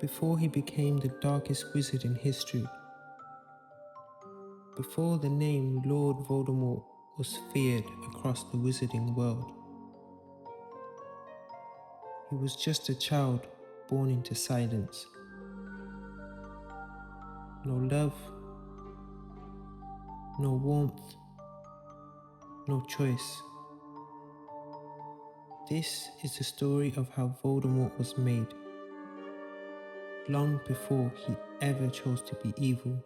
Before he became the darkest wizard in history, before the name Lord Voldemort was feared across the wizarding world, he was just a child born into silence. No love, no warmth, no choice. This is the story of how Voldemort was made, long before he ever chose to be evil.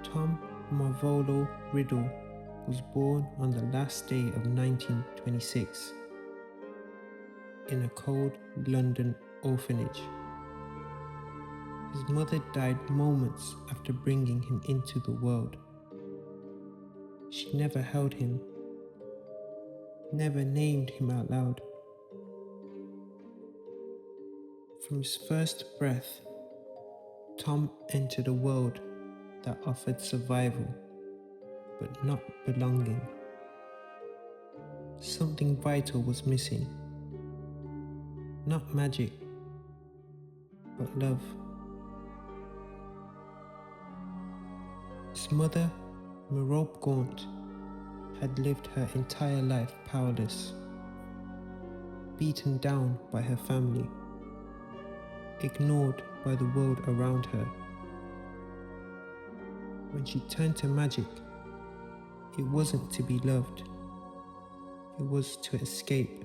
Tom Marvolo Riddle was born on the last day of 1926 in a cold London orphanage. His mother died moments after bringing him into the world. She never held him, never named him out loud. From his first breath, Tom entered a world that offered survival, but not belonging. Something vital was missing. Not magic, but love. His mother, Merope Gaunt, had lived her entire life powerless, beaten down by her family, ignored by the world around her. When she turned to magic, it wasn't to be loved, it was to escape.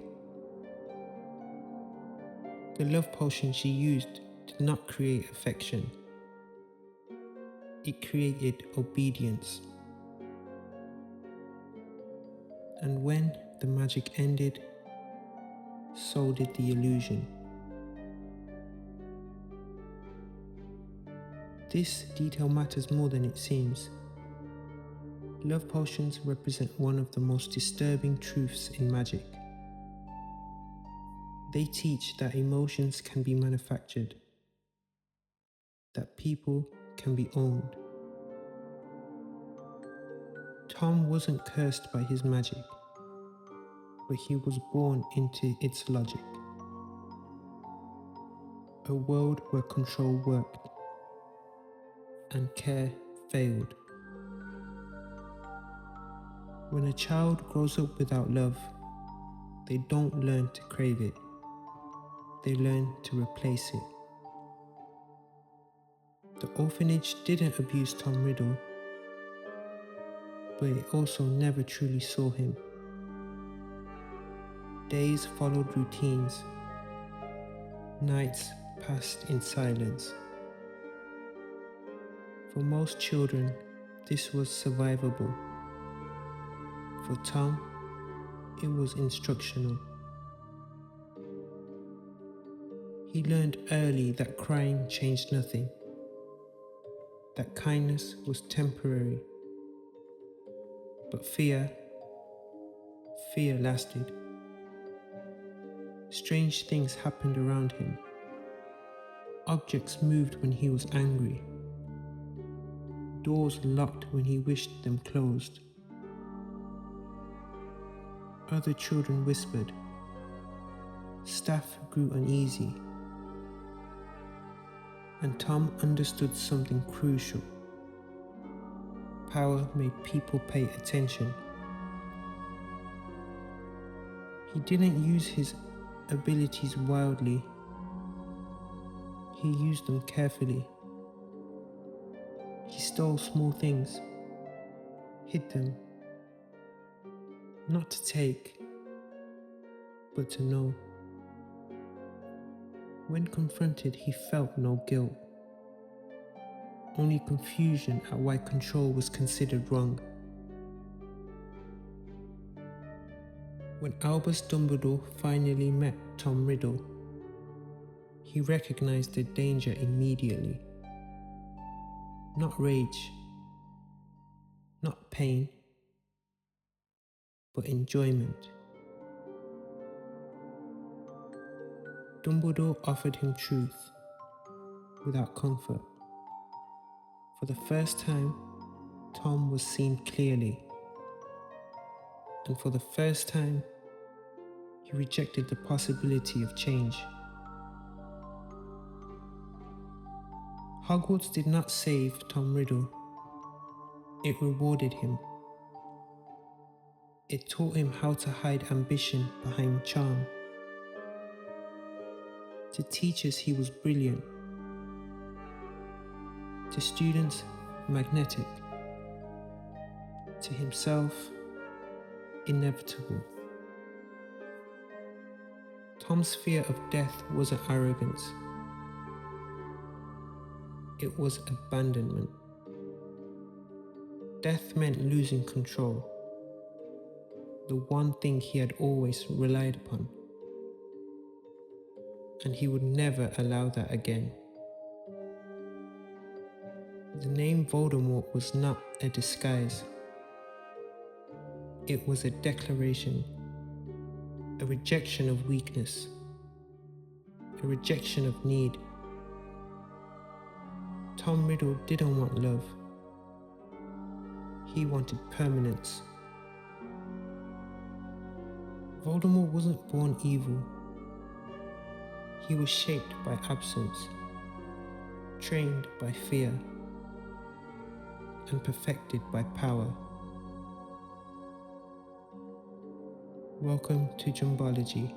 The love potion she used did not create affection, it created obedience. And when the magic ended, so did the illusion. This detail matters more than it seems. Love potions represent one of the most disturbing truths in magic. They teach that emotions can be manufactured, that people can be owned. Tom wasn't cursed by his magic, but he was born into its logic. A world where control worked and care failed. When a child grows up without love, they don't learn to crave it, they learn to replace it. The orphanage didn't abuse Tom Riddle, but it also never truly saw him. Days followed routines, nights passed in silence. For most children, this was survivable. For Tom, it was instructional. He learned early that crying changed nothing, that kindness was temporary, but fear lasted. Strange things happened around him. Objects moved when he was angry. Doors locked when he wished them closed. Other children whispered. Staff grew uneasy. And Tom understood something crucial. Power made people pay attention. He didn't use his abilities wildly. He used them carefully. He stole small things, hid them, not to take, but to know. When confronted, he felt no guilt, only confusion at why control was considered wrong. When Albus Dumbledore finally met Tom Riddle, he recognized the danger immediately. Not rage, not pain, but enjoyment. Dumbledore offered him truth without comfort. For the first time, Tom was seen clearly. And for the first time, He rejected the possibility of change. Hogwarts did not save Tom Riddle. It rewarded him. It taught him how to hide ambition behind charm. To teachers, he was brilliant. To students, magnetic. To himself, inevitable. Tom's fear of death wasn't arrogance. It was abandonment. Death meant losing control, the one thing he had always relied upon. And he would never allow that again. The name Voldemort was not a disguise. It was a declaration, a rejection of weakness, a rejection of need. Tom Riddle didn't want love. He wanted permanence. Voldemort wasn't born evil. He was shaped by absence, trained by fear, and perfected by power. Welcome to Jumbologi.